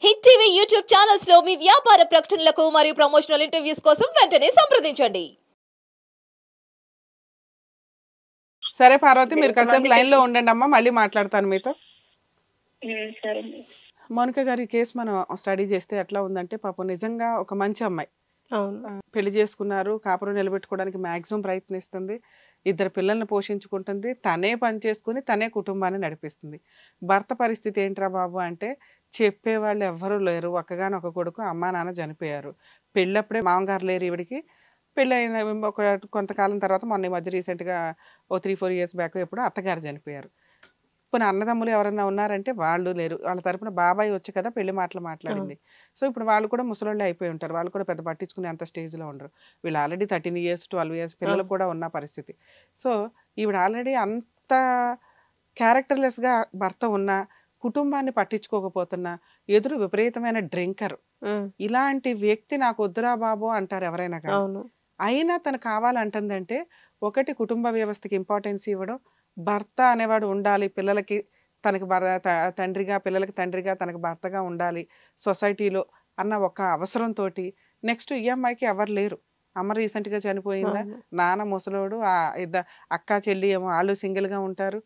Hit TV YouTube channels లో మీ వ్యాపార ప్రకటనలకు మరియు ప్రమోషనల్ ఇంటర్వ్యూస్ కోసం వెంటనే సంప్రదించండి. సరే పార్వతి, మీరు కాసేపు లైన్ లో ఉండండి అమ్మా, మళ్ళీ మాట్లాడతాను మీతో. సరే. మౌనిక గారి కేసు మనం స్టడీ చేస్తే ఎట్లా ఉందంటే, పాపం నిజంగా ఒక మంచి అమ్మాయి. పెళ్లి చేసుకున్నారు, కాపురం నిలబెట్టుకోవడానికి మాక్సిమం ప్రయత్నిస్తుంది, ఇద్దరు పిల్లల్ని పోషించుకుంటుంది, తనే పని చేసుకుని తనే కుటుంబాన్ని నడిపిస్తుంది. భర్త పరిస్థితి ఏంట్రా బాబు అంటే, చెప్పేవాళ్ళు ఎవ్వరూ లేరు, ఒక్కగానొక కొడుకు, అమ్మా నాన్న చనిపోయారు. పెళ్ళప్పుడే మామగారు లేరు ఈవిడికి. పెళ్ళి అయిన ఒక కొంతకాలం తర్వాత మొన్న ఈ మధ్య రీసెంట్గా ఓ 3-4 ఇయర్స్ బ్యాక్ ఎప్పుడు అత్తగారు చనిపోయారు. ఇప్పుడు అన్నదమ్ములు ఎవరన్నా ఉన్నారంటే వాళ్ళు లేరు. వాళ్ళ తరపున బాబాయ్ వచ్చి కదా పెళ్లి మాటలు మాట్లాడింది. సో ఇప్పుడు వాళ్ళు కూడా ముసలోళ్ళే అయిపోయి ఉంటారు, వాళ్ళు కూడా పెద్ద పట్టించుకునే అంత స్టేజ్లో ఉండరు. వీళ్ళు ఆల్రెడీ 13 ఇయర్స్ 12 ఇయర్స్ పిల్లలు కూడా ఉన్న పరిస్థితి. సో ఈవిడ ఆల్రెడీ అంత క్యారెక్టర్లెస్గా భర్త ఉన్న, కుటుంబాన్ని పట్టించుకోకపోతున్నా, ఎదురు విపరీతమైన డ్రింకర్, ఇలాంటి వ్యక్తి నాకు వద్దురా బాబు అంటారు ఎవరైనా కానీ. అయినా తను కావాలంటుందంటే, ఒకటి కుటుంబ వ్యవస్థకి ఇంపార్టెన్స్ ఇవ్వడం, భర్త అనేవాడు ఉండాలి పిల్లలకి, తనకి తండ్రిగా, పిల్లలకి తండ్రిగా, తనకు భర్తగా ఉండాలి సొసైటీలో అన్న ఒక అవసరంతో. నెక్స్ట్ ఈ అమ్మాయికి ఎవరు లేరు, అమ్మ రీసెంట్గా చనిపోయిందా, నాన్న ముసలోడు, ఇద్దరు అక్క చెల్లి ఏమో వాళ్ళు సింగిల్గా ఉంటారు.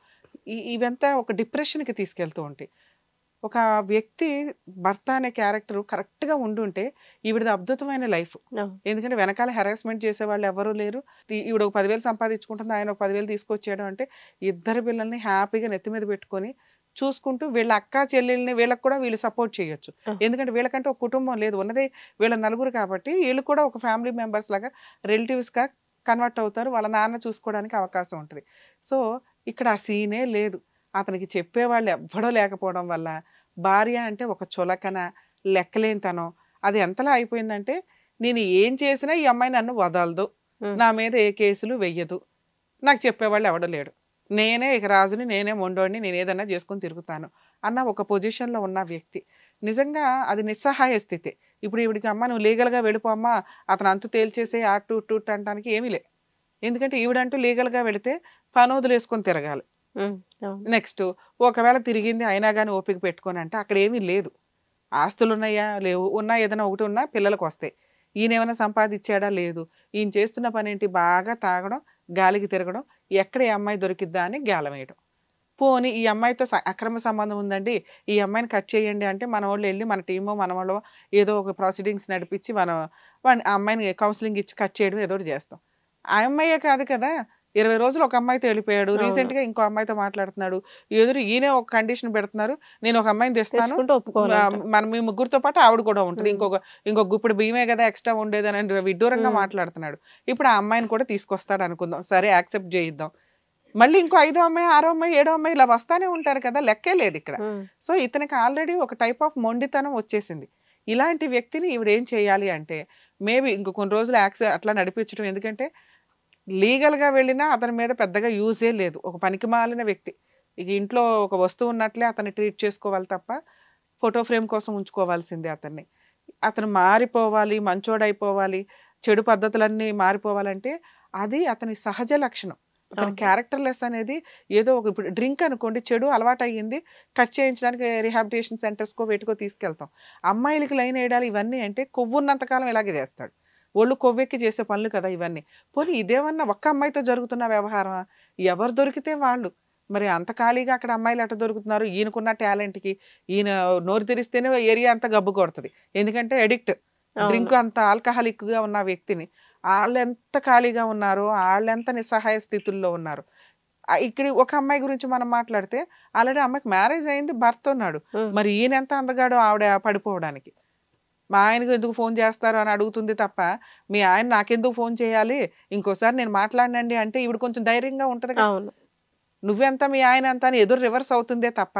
ఇవంతా ఒక డిప్రెషన్కి తీసుకెళ్తూ ఉంటాయి. ఒక వ్యక్తి భర్త అనే క్యారెక్టర్ కరెక్ట్గా ఉండుంటే ఈవిడది అద్భుతమైన లైఫ్. ఎందుకంటే వెనకాల హెరాస్మెంట్ చేసే వాళ్ళు ఎవరూ లేరు. ఈవిడ ఒక 10,000 సంపాదించుకుంటుంది, ఆయన ఒక 10,000 తీసుకొచ్చాడు అంటే, ఇద్దరు పిల్లల్ని హ్యాపీగా నెత్తి మీద పెట్టుకొని చూసుకుంటూ వీళ్ళ అక్క చెల్లెల్ని వీళ్ళకి కూడా వీళ్ళు సపోర్ట్ చేయొచ్చు. ఎందుకంటే వీళ్ళకంటే ఒక కుటుంబం లేదు, ఉన్నదే వీళ్ళ నలుగురు కాబట్టి వీళ్ళు కూడా ఒక ఫ్యామిలీ మెంబర్స్ లాగా రిలేటివ్స్గా కన్వర్ట్ అవుతారు, వాళ్ళ నాన్న చూసుకోవడానికి అవకాశం ఉంటుంది. సో ఇక్కడ ఆ సీనే లేదు. అతనికి చెప్పేవాళ్ళు ఎవ్వడో లేకపోవడం వల్ల భార్య అంటే ఒక చులకన, లెక్కలేనితనం, అది ఎంతలా అయిపోయిందంటే, నేను ఏం చేసినా ఈ అమ్మాయి నన్ను వదలదు, నా మీద ఏ కేసులు వెయ్యదు, నాకు చెప్పేవాళ్ళు ఎవడో లేడు, నేనే ఇక రాజుని, నేనే మొండోడిని, నేను ఏదన్నా చేసుకొని తిరుగుతాను అన్న ఒక పొజిషన్లో ఉన్న వ్యక్తి. నిజంగా అది నిస్సహాయ స్థితి. ఇప్పుడు ఈవిడికి అమ్మ నువ్వు లీగల్గా వెళ్ళిపోమ్మా, అతను అంతు తేల్చేసే అటు అంటానికి ఏమీ లే. ఎందుకంటే ఈవిడంటూ లీగల్గా వెళితే పని వదిలేసుకొని తిరగాలి. నెక్స్ట్ ఒకవేళ తిరిగింది అయినా కానీ ఓపిక పెట్టుకొని అంటే అక్కడ ఏమీ లేదు. ఆస్తులు ఉన్నాయా, లేవు, ఉన్నా ఏదైనా ఒకటి ఉన్నా పిల్లలకు వస్తాయి. ఈయన ఏమైనా సంపాదించాడా, లేదు. ఈయన చేస్తున్న పని ఏంటి, బాగా తాగడం, గాలికి తిరగడం, ఎక్కడ ఈ అమ్మాయి దొరికిద్దా అని గాలం వేయడం. పోనీ ఈ అమ్మాయితో అక్రమ సంబంధం ఉందండి, ఈ అమ్మాయిని కట్ చేయండి అంటే మన వాళ్ళు వెళ్ళి, మన టీమో మన వాళ్ళు ఏదో ఒక ప్రొసీడింగ్స్ నడిపించి మనం ఆ అమ్మాయిని కౌన్సిలింగ్ ఇచ్చి కట్ చేయడం ఏదో ఒకటి చేస్తాం. ఆ అమ్మాయే కాదు కదా, 20 రోజులు ఒక అమ్మాయితో వెళ్ళిపోయాడు, రీసెంట్గా ఇంకో అమ్మాయితో మాట్లాడుతున్నాడు, ఎదురు ఈయనే ఒక కండిషన్ పెడుతున్నారు, నేను ఒక అమ్మాయిని తెస్తాను, మనం మీ ముగ్గురితో పాటు ఆవిడ కూడా ఉంటుంది, ఇంకొక గుప్పుడు బియ్యమే కదా ఎక్స్ట్రా ఉండేదని విడ్డూరంగా మాట్లాడుతున్నాడు. ఇప్పుడు ఆ అమ్మాయిని కూడా తీసుకొస్తాడు అనుకుందాం, సరే యాక్సెప్ట్ చేయిద్దాం. మళ్ళీ ఇంకో 5వ అమ్మాయి, 6వ అమ్మాయి, 7వ అమ్మాయి ఇలా వస్తానే ఉంటారు కదా, లెక్కే లేదు ఇక్కడ. సో ఇతనికి ఆల్రెడీ ఒక టైప్ ఆఫ్ మొండితనం వచ్చేసింది. ఇలాంటి వ్యక్తిని ఈవిడ ఏం చేయాలి అంటే, మేబీ ఇంకో కొన్ని రోజులు అట్లా నడిపించడం. ఎందుకంటే లీగల్గా వెళ్ళినా అతని మీద పెద్దగా యూజే లేదు, ఒక పనికి మాలిన వ్యక్తి. ఇక ఇంట్లో ఒక వస్తువు ఉన్నట్లే అతన్ని ట్రీట్ చేసుకోవాలి తప్ప ఫోటో ఫ్రేమ్ కోసం ఉంచుకోవాల్సిందే అతన్ని. అతను మారిపోవాలి, మంచోడైపోవాలి, చెడు పద్ధతులన్నీ మారిపోవాలంటే అది అతని సహజ లక్షణం. అతని క్యారెక్టర్లెస్ అనేది ఏదో ఒక, ఇప్పుడు డ్రింక్ అనుకోండి, చెడు అలవాటు అయ్యింది, కట్ చేయించడానికి రిహాబిలిటేషన్ సెంటర్స్కో వేటికో తీసుకెళ్తాం. అమ్మాయిలకి లైన్ వేయడాలు ఇవన్నీ అంటే కొవ్వున్నంతకాలం ఇలాగే చేస్తాడు, ఒళ్ళు కొవ్వెక్కి చేసే పనులు కదా ఇవన్నీ. పోనీ ఇదేమన్నా ఒక్క అమ్మాయితో జరుగుతున్న వ్యవహారమా, ఎవరు దొరికితే వాళ్ళు. మరి అంత ఖాళీగా అక్కడ అమ్మాయిలు ఎట్ట దొరుకుతున్నారు, ఈయనకున్న టాలెంట్కి. ఈయన నోరు తెరిస్తేనే ఏరియా అంతా గబ్బు కొడుతుంది, ఎందుకంటే ఎడిక్ట్, డ్రింక్ అంత ఆల్కహాలిక్గా ఉన్న వ్యక్తిని. వాళ్ళు ఎంత ఖాళీగా ఉన్నారో, వాళ్ళు ఎంత నిస్సహాయ స్థితుల్లో ఉన్నారు. ఇక్కడ ఒక అమ్మాయి గురించి మనం మాట్లాడితే, ఆల్రెడీ అమ్మాయికి మ్యారేజ్ అయింది, భర్త ఉన్నాడు, మరి ఈయన ఎంత అందగాడో ఆవిడ పడిపోవడానికి. మా ఆయనకు ఎందుకు ఫోన్ చేస్తారు అని అడుగుతుంది తప్ప, మీ ఆయన నాకెందుకు ఫోన్ చేయాలి, ఇంకోసారి నేను మాట్లాడినండి అంటే ఈవిడ కొంచెం ధైర్యంగా ఉంటుంది కదా, నువ్వెంత మీ ఆయన ఎంత అని ఎదురు రివర్స్ అవుతుందే తప్ప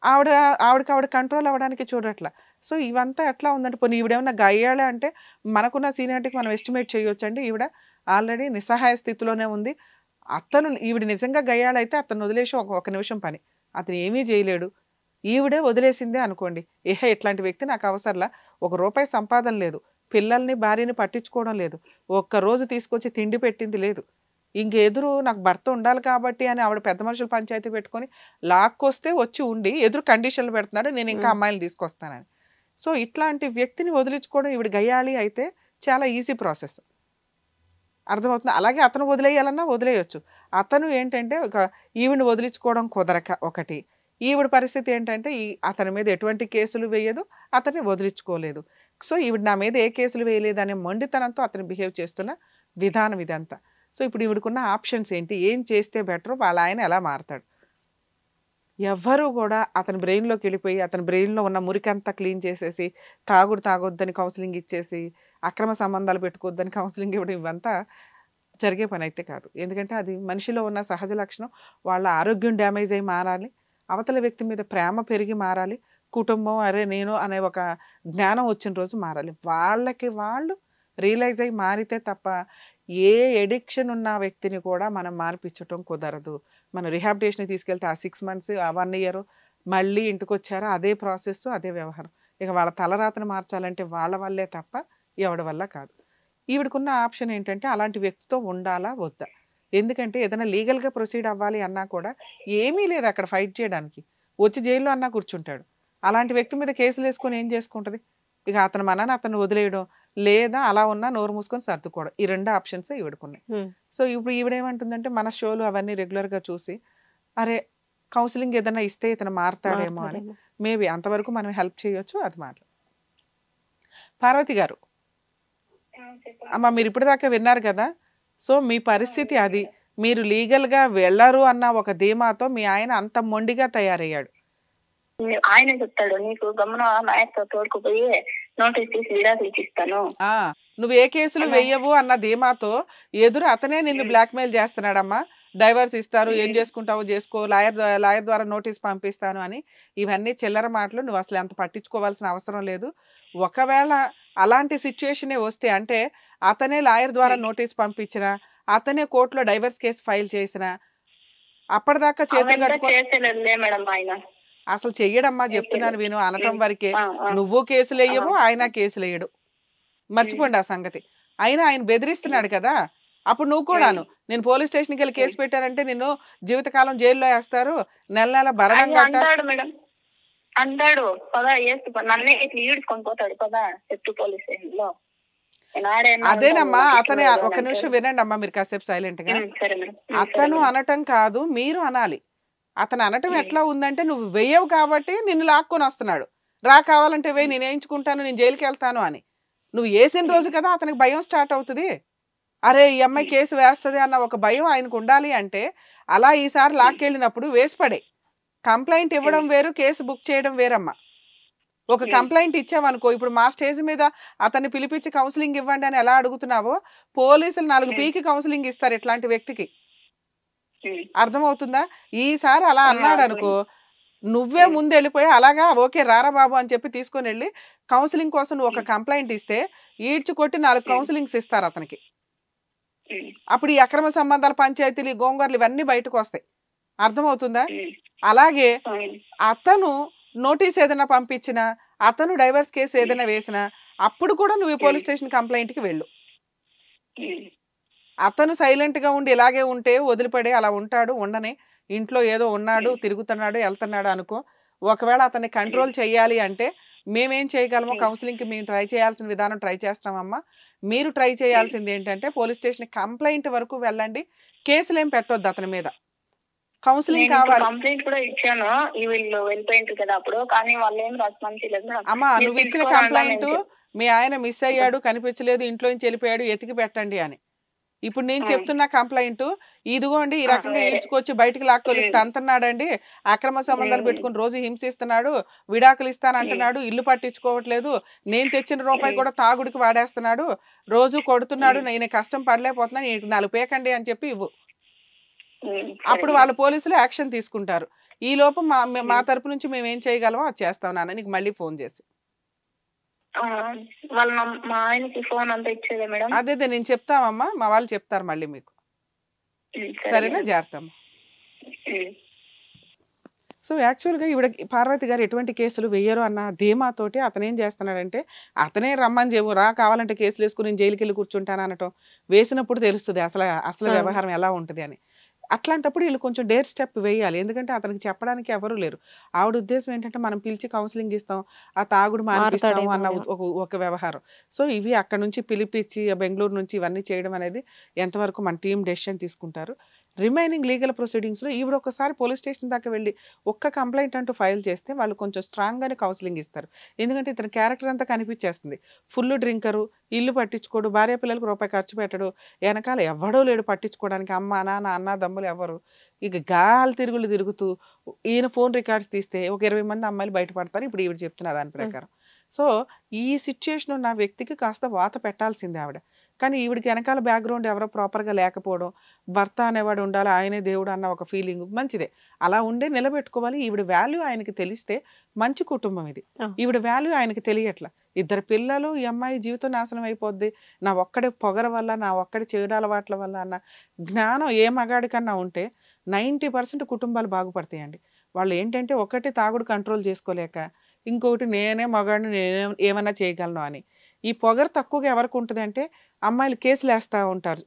ఆవిడ కంట్రోల్ అవ్వడానికి చూడట్లా. సో ఇవంతా ఎట్లా ఉందంటే, పోనీ ఈవిడేమన్నా గయ్యాళే అంటే మనకున్న సీనియారిటీకి మనం ఎస్టిమేట్ చేయొచ్చు అండి. ఈవిడ ఆల్రెడీ నిస్సహాయ స్థితిలోనే ఉంది. ఈవిడ నిజంగా గయ్యాళైతే అతను వదిలేసి ఒక నిమిషం పని, అతను ఏమీ చేయలేడు. ఈవిడే వదిలేసిందే అనుకోండి, ఇట్లాంటి వ్యక్తి నాకు అవసరంలా, ₹1 సంపాదన లేదు, పిల్లల్ని భార్యని పట్టించుకోవడం లేదు, ఒక్కరోజు తీసుకొచ్చి తిండి పెట్టింది లేదు, ఇంకెదురు నాకు భర్త ఉండాలి కాబట్టి అని ఆవిడ పెద్ద మనుషులు పంచాయతీ పెట్టుకొని లాక్కొస్తే వచ్చి ఉండి ఎదురు కండిషన్లు పెడుతున్నాడు, నేను ఇంకా అమ్మాయిలు తీసుకొస్తానని. సో ఇట్లాంటి వ్యక్తిని వదిలించుకోవడం ఈవిడ గయ్యాళి అయితే చాలా ఈజీ ప్రాసెస్. అర్థమవుతుంది. అలాగే అతను వదిలేయాలన్నా వదిలేయొచ్చు. అతను ఏంటంటే ఈవిని వదిలించుకోవడం కుదరక ఒకటి, ఈవిడ పరిస్థితి ఏంటంటే అతని మీద ఎటువంటి కేసులు వేయదు, అతన్ని వదిలించుకోలేదు. సో ఈవిడ నా మీద ఏ కేసులు వేయలేదు అనే మొండితనంతో అతను బిహేవ్ చేస్తున్న విధానం ఇదంతా. సో ఇప్పుడు ఈవిడకున్న ఆప్షన్స్ ఏంటి, ఏం చేస్తే బెటర్, వాళ్ళ ఆయన ఎలా మారతాడు? ఎవ్వరూ కూడా అతని బ్రెయిన్లోకి వెళ్ళిపోయి అతని బ్రెయిన్లో ఉన్న మురికంతా క్లీన్ చేసేసి తాగొద్దని కౌన్సిలింగ్ ఇచ్చేసి అక్రమ సంబంధాలు పెట్టుకోవద్దని కౌన్సిలింగ్ ఇవ్వడం ఇవంతా జరిగే పని అయితే కాదు. ఎందుకంటే అది మనిషిలో ఉన్న సహజ లక్షణం. వాళ్ళ ఆరోగ్యం డ్యామేజ్ అయి మారాలి, అవతల వ్యక్తి మీద ప్రేమ పెరిగి మారాలి, కుటుంబం అరే నేను అనే ఒక జ్ఞానం వచ్చిన రోజు మారాలి. వాళ్ళకి వాళ్ళు రియలైజ్ అయి మారితే తప్ప ఏ ఎడిక్షన్ ఉన్న వ్యక్తిని కూడా మనం మార్పించటం కుదరదు. మనం రిహాబిటేషన్ తీసుకెళ్తే ఆ 6 months, ఆ 1 year మళ్ళీ ఇంటికి వచ్చారా అదే ప్రాసెస్, అదే వ్యవహారం. ఇక వాళ్ళ తలరాతను మార్చాలంటే వాళ్ళ వల్లే తప్ప ఎవడి వల్ల కాదు. ఈవిడకున్న ఆప్షన్ ఏంటంటే అలాంటి వ్యక్తితో ఉండాలా వద్దా. ఎందుకంటే ఏదైనా లీగల్గా ప్రొసీడ్ అవ్వాలి అన్నా కూడా ఏమీ లేదు అక్కడ ఫైట్ చేయడానికి. వచ్చి జైల్లో అన్నా కూర్చుంటాడు. అలాంటి వ్యక్తి మీద కేసులు వేసుకొని ఏం చేసుకుంటుంది? ఇక అతను మనని అతను వదిలేయడం, లేదా అలా ఉన్నా నోరు మూసుకొని సర్దుకోవడం. ఈ 2 ఆప్షన్స్ ఈవిడకున్నాయి. సో ఇప్పుడు ఈవిడేమంటుందంటే మన షోలు అవన్నీ రెగ్యులర్గా చూసి అరే కౌన్సిలింగ్ ఏదైనా ఇస్తే ఇతను మారతాడేమో అని మేబీ అంతవరకు మనం హెల్ప్ చేయొచ్చు. అది మాటలు. పార్వతి గారు, అమ్మ మీరు ఇప్పటిదాకా విన్నారు కదా. సో మీ పరిస్థితి అది. మీరు లీగల్గా వెళ్ళరు అన్న ఒక ధీమాతో మీ ఆయన అంత మొండిగా తయారయ్యాడు. ఆయన చెప్తాడు నీకు గమనం నాయకుతో తోడుకుపోయి నోటీస్ తీసి విడాకులు ఇచ్చిస్తాను. నువ్వు ఏ కేసులు వెయ్యవు అన్న ధీమాతో ఎదురు అతనే నిన్ను బ్లాక్మెయిల్ చేస్తున్నాడమ్మా. డైవర్స్ ఇస్తారు, ఏం చేసుకుంటావో చేసుకో, లాయర్ ద్వారా నోటీస్ పంపిస్తాను అని. ఇవన్నీ చిల్లర మాటలు. నువ్వు అసలు అంత పట్టించుకోవాల్సిన అవసరం లేదు. ఒకవేళ అలాంటి సిచ్యుయేషనే వస్తే అంటే అతనే లాయర్ ద్వారా నోటీస్ పంపించిన, అతనే కోర్టులో డైవర్స్ కేసు ఫైల్ చేసిన, అప్పటిదాకా చేతులు కట్టుకో అసలు చెయ్యడమ్మా. చెప్తున్నాను విను, అనటం వరకే. నువ్వు కేసులు వేయవు, ఆయన కేసులు వేయడు. మర్చిపోండి ఆ సంగతి. అయినా ఆయన బెదిరిస్తున్నాడు కదా. అప్పుడు నువ్వు కూడాను నేను పోలీస్ స్టేషన్కి వెళ్ళి కేసు పెట్టారంటే నిన్ను జీవితకాలం జైల్లో వేస్తారు, నెల భరణం అంటాడు. పదా నన్నే ఇట్లా ఈడ్చుకొని పోతాడు పదా చెట్టు పోలీస్ స్టేషన్ లో. అదేనమ్మా అతనే. ఒక నిమిషం వినండి అమ్మా, మీరు కాసేపు సైలెంట్ గా. అతను అనటం కాదు, మీరు అనాలి. అతను అనటం ఎట్లా ఉందంటే నువ్వు వెయ్యవు కాబట్టి నిన్ను లాక్కొని వస్తున్నాడు. రా కావాలంటే వెయ్యి, నేను వేయించుకుంటాను, నేను జైలుకి వెళ్తాను అని. నువ్వు వేసిన రోజు కదా అతనికి భయం స్టార్ట్ అవుతుంది. అరే ఈ అమ్మాయి కేసు వేస్తుంది అన్న ఒక భయం ఆయనకు ఉండాలి. అంటే అలా ఈసారి లాక్కెళ్ళినప్పుడు వేసిపడే. కంప్లైంట్ ఇవ్వడం వేరు, కేసు బుక్ చేయడం వేరమ్మా. ఒక కంప్లైంట్ ఇచ్చావనుకో, ఇప్పుడు మా స్టేజ్ మీద అతన్ని పిలిపించి కౌన్సిలింగ్ ఇవ్వండి అని ఎలా అడుగుతున్నావో పోలీసులు 4 పీకి కౌన్సిలింగ్ ఇస్తారు ఇట్లాంటి వ్యక్తికి. అర్థమవుతుందా? ఈసారి అలా అన్నాడు అనుకో, నువ్వే ముందు వెళ్ళిపోయి అలాగా ఓకే రారా బాబు అని చెప్పి తీసుకొని వెళ్ళి కౌన్సిలింగ్ కోసం నువ్వు ఒక కంప్లైంట్ ఇస్తే ఈడ్చుకొట్టి 4 కౌన్సిలింగ్స్ ఇస్తారు అతనికి. అప్పుడు ఈ అక్రమ సంబంధాల పంచాయతీలు, గోంగూరలు ఇవన్నీ బయటకు వస్తాయి. అర్థమవుతుందా? అలాగే అతను నోటీస్ ఏదైనా పంపించినా, అతను డైవర్స్ కేసు ఏదైనా వేసినా అప్పుడు కూడా నువ్వు పోలీస్ స్టేషన్ కంప్లైంట్కి వెళ్ళు. అతను సైలెంట్ గా ఉండి ఇలాగే ఉంటే వదిలిపడే అలా ఉంటాడు. ఉండని ఇంట్లో ఏదో ఉన్నాడు, తిరుగుతున్నాడు, వెళ్తున్నాడు అనుకో. ఒకవేళ అతన్ని కంట్రోల్ చేయాలి అంటే మేమేం చేయగలమో కౌన్సిలింగ్కి మేము ట్రై చేయాల్సిన విధానం ట్రై చేస్తామమ్మా. మీరు ట్రై చేయాల్సింది ఏంటంటే పోలీస్ స్టేషన్ కంప్లైంట్ వరకు వెళ్ళండి. కేసులు ఏం పెట్టొద్దు అతని మీద. కౌన్సిలింగ్ కావాలి. కంప్లైంట్ కూడా ఇచ్చాను, వీళ్ళు వెళ్ళిపోయింటారు కదా అప్పుడు, కానీ వాళ్ళు ఏం రెస్పాన్స్ చేయలేదు. అమ్మా నువ్వు ఇచ్చిన కంప్లైంట్ మీ ఆయన మిస్ అయ్యాడు, కనిపించలేదు, ఇంట్లో నుంచి వెళ్ళిపోయాడు, ఎతికి పెట్టండి అని. ఇప్పుడు నేను చెప్తున్న కంప్లైంట్ ఇదిగోండి ఈ రకంగా ఈడ్చుకొచ్చి బయటికి లాక్కొని తంతున్నాడండి, అక్రమ సంబంధాలు పెట్టుకుని రోజు హింసిస్తున్నాడు, విడాకులు ఇస్తానంటున్నాడు, ఇల్లు పట్టించుకోవట్లేదు, నేను తెచ్చిన రూపాయి కూడా తాగుడికి వాడేస్తున్నాడు, రోజు కొడుతున్నాడు, నేను కష్టం పడలేకపోతున్నాను, నీకు 4 పేకండి అని చెప్పి ఇవ్వు. అప్పుడు వాళ్ళ పోలీసులు యాక్షన్ తీసుకుంటారు. ఈ లోపు మా తరపు నుంచి మేము ఏం చేయగలమో అది చేస్తాం నాన్న, నీకు మళ్ళీ ఫోన్ చేసి. మా ఆయనకి ఫోన్ అంతా ఇచ్చేదే మేడం. అదే నేను చెప్తామమ్మా, మా వాళ్ళు చెప్తారు మళ్ళీ మీకు. సరేనా? జాగ్రత్త. సో యాక్చువల్గా ఈవిడ పార్వతి గారు ఎటువంటి కేసులు వెయ్యరు అన్న ధీమాతోటి అతను ఏం చేస్తున్నాడంటే అతనే రమ్మని చెప్పు, రా కావాలంటే కేసులు వేసుకుని నేను జైలుకి వెళ్ళి కూర్చుంటాను అనటం. వేసినప్పుడు తెలుస్తుంది అసలు వ్యవహారం ఎలా ఉంటుంది అని. అట్లాంటప్పుడు వీళ్ళు కొంచెం డేర్ స్టెప్ వేయాలి. ఎందుకంటే అతనికి చెప్పడానికి ఎవరు లేరు. ఆవిడ ఉద్దేశం ఏంటంటే మనం పిలిచి కౌన్సిలింగ్ ఇస్తాం, ఆ తాగుడు మానిపిస్తాము అన్న ఒక వ్యవహారం. సో ఇవి అక్కడ నుంచి పిలిపించి బెంగళూరు నుంచి ఇవన్నీ చేయడం అనేది ఎంతవరకు మన టీం డెసిషన్ తీసుకుంటారు. రిమైనింగ్ లీగల్ ప్రొసీడింగ్స్లో ఈవిడ ఒకసారి పోలీస్ స్టేషన్ దాకా వెళ్ళి ఒక్క కంప్లైంట్ అంటూ ఫైల్ చేస్తే వాళ్ళు కొంచెం స్ట్రాంగ్గానే కౌన్సిలింగ్ ఇస్తారు. ఎందుకంటే ఇతని క్యారెక్టర్ అంతా కనిపించేస్తుంది. ఫుల్ డ్రింకరు, ఇల్లు పట్టించుకోడు, భార్య పిల్లలకు రూపాయి ఖర్చు పెట్టడు, వెనకాల ఎవడో లేడు పట్టించుకోవడానికి, అమ్మ నాన్న అన్నదమ్ములు ఎవరు, ఇక గాలి తిరుగులు తిరుగుతూ ఈయన ఫోన్ రికార్డ్స్ తీస్తే ఒక 20 మంది అమ్మాయిలు బయటపడతారు. ఇప్పుడు ఈవిడ చెప్తున్న దాని ప్రకారం. సో ఈ సిచ్యుయేషన్ ఉన్న వ్యక్తికి కాస్త వాత పెట్టాల్సిందే ఆవిడ. కానీ ఈవిడికి వెనకాల బ్యాక్గ్రౌండ్ ఎవరో ప్రాపర్గా లేకపోవడం, భర్త అనేవాడు ఉండాలి, ఆయనే దేవుడు అన్న ఒక ఫీలింగ్ మంచిదే, అలా ఉండే నిలబెట్టుకోవాలి. ఈవిడ వాల్యూ ఆయనకి తెలిస్తే మంచి కుటుంబం ఇది. ఈవిడ వాల్యూ ఆయనకి తెలియట్లా. 2 పిల్లలు, ఈ అమ్మాయి జీవితం నాశనం అయిపోద్ది, నా ఒక్కడి పొగర వల్ల, నా ఒక్కడి చెడు అలవాట్ల వల్ల అన్న జ్ఞానం ఏ మగాడికన్నా ఉంటే 90% కుటుంబాలు బాగుపడతాయండి. వాళ్ళు ఏంటంటే ఒకటి తాగుడు కంట్రోల్ చేసుకోలేక, ఇంకొకటి నేనే మగాడిని, నేనే ఏమన్నా చేయగలను అని. ఈ పొగరు తక్కువగా ఎవరికి ఉంటుంది అంటే అమ్మాయిలు కేసులు వేస్తూ ఉంటారు.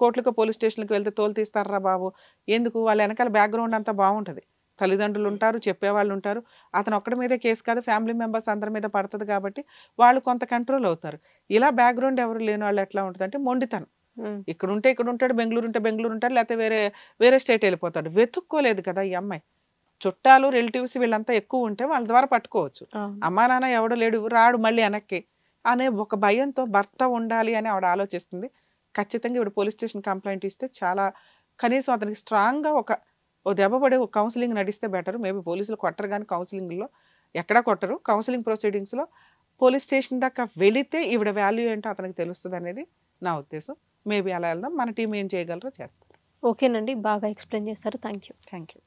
కోట్లకు పోలీస్ స్టేషన్కి వెళ్తే తోలు తీస్తారా బాబు, ఎందుకు, వాళ్ళ వెనకాల బ్యాక్గ్రౌండ్ అంతా బాగుంటుంది, తల్లిదండ్రులు ఉంటారు, చెప్పేవాళ్ళు ఉంటారు, అతను ఒక్కడి మీదే కేసు కాదు ఫ్యామిలీ మెంబర్స్ అందరి మీద పడుతుంది కాబట్టి వాళ్ళు కొంత కంట్రోల్ అవుతారు. ఇలా బ్యాక్గ్రౌండ్ ఎవరు లేని వాళ్ళు ఎట్లా ఉంటుంది అంటే మొండితనం, ఇక్కడ ఉంటే ఇక్కడ ఉంటాడు, బెంగళూరు ఉంటే బెంగళూరు ఉంటాడు, లేకపోతే వేరే స్టేట్ వెళ్ళిపోతాడు. వెతుక్కోలేదు కదా ఈ అమ్మాయి. చుట్టాలు రిలేటివ్స్ వీళ్ళంతా ఎక్కువ ఉంటే వాళ్ళ ద్వారా పట్టుకోవచ్చు. అమ్మా నాన్న ఎవడో లేడు, రాడు మళ్ళీ వెనక్కి అనే ఒక భయంతో భర్త ఉండాలి అని ఆవిడ ఆలోచిస్తుంది. ఖచ్చితంగా ఇవిడ పోలీస్ స్టేషన్ కంప్లైంట్ ఇస్తే చాలా, కనీసం అతనికి స్ట్రాంగ్గా ఓ దెబ్బ పడే ఒక కౌన్సిలింగ్ నడిస్తే బెటర్. మేబీ పోలీసులు కొట్టరు కానీ కౌన్సిలింగ్లో ఎక్కడా కొట్టరు. కౌన్సిలింగ్ ప్రొసీడింగ్స్లో పోలీస్ స్టేషన్ దాకా వెళితే ఈవిడ వాల్యూ ఏంటో అతనికి తెలుస్తుంది అనేది నా ఉద్దేశం. మేబీ అలా వెళ్దాం, మన టీం ఏం చేయగలరో చేస్తారు. ఓకేనండి, బాగా ఎక్స్ప్లెయిన్ చేస్తారు. Thank you. Thank you.